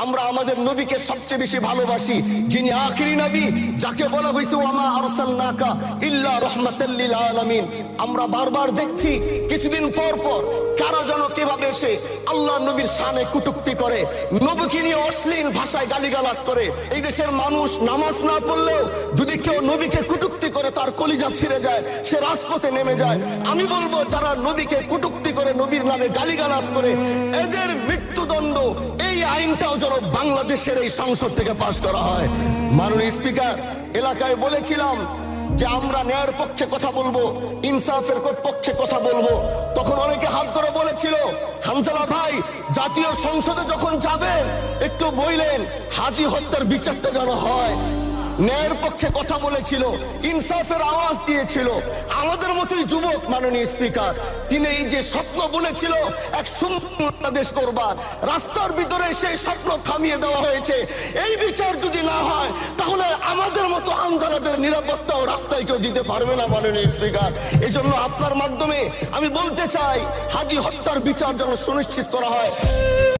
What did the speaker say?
আমরা আমাদের নবীকে সবচেয়ে বেশি ভালোবাসি, যিনি আখিরি নবী, যাকে বলা হয়েছে ওয়ামা আরসালনাকা ইল্লা রাহমাতাল লিল আলামিন। আমরা বারবার দেখছি কিছুদিন পর পর কারা যেন কিভাবে এসে আল্লাহ নবীর শানে কটূক্তি করে, নবীকে নিয়ে অশ্লীল ভাষায় গালিগালাজ করে। এই দেশের মানুষ নামাজ না পড়লেও যদি কেউ নবীকে কটূক্তি করে তার কলিজা ছিঁড়ে যায়, সে রাজপথে নেমে যায়। আমি বলবো যারা নবীকে কটূক্তি করে, নবীর নামে গালিগালাজ করে, এদের মৃত্যুদণ্ড এই আইনটাও যেন বাংলাদেশের এই সংসদ থেকে পাশ করা হয়। মাননীয় স্পিকার, এলাকায় বলেছিলাম যে আমরা ন্যায়ের পক্ষে কথা বলবো, ইনসাফের পক্ষে কথা বলবো। তখন অনেকে হাত ধরে বলেছিল, হামজালা ভাই জাতীয় সংসদে যখন যাবেন একটু বললেন হাতি হত্যার বিচারটা যেন হয়। ন্যায়ের পক্ষে কথা বলেছিল, ইনসাফের আওয়াজ দিয়েছিল। আমাদের মতোই যুবক মাননীয় স্পিকার, তিনি এই যে স্বপ্ন বলেছিল এক সুন্দর বাংলাদেশ করবার, রাস্তার ভিতরে সেই স্বপ্ন থামিয়ে দেওয়া হয়েছে। এই বিচার যদি না হয় তাহলে আমাদের মতো হামজালাদের নিরাপত্তাও রাস্তায় কেউ দিতে পারবে না মাননীয় স্পিকার। এই জন্য আপনার মাধ্যমে আমি বলতে চাই, হাদি হত্যার বিচার যেন সুনিশ্চিত করা হয়।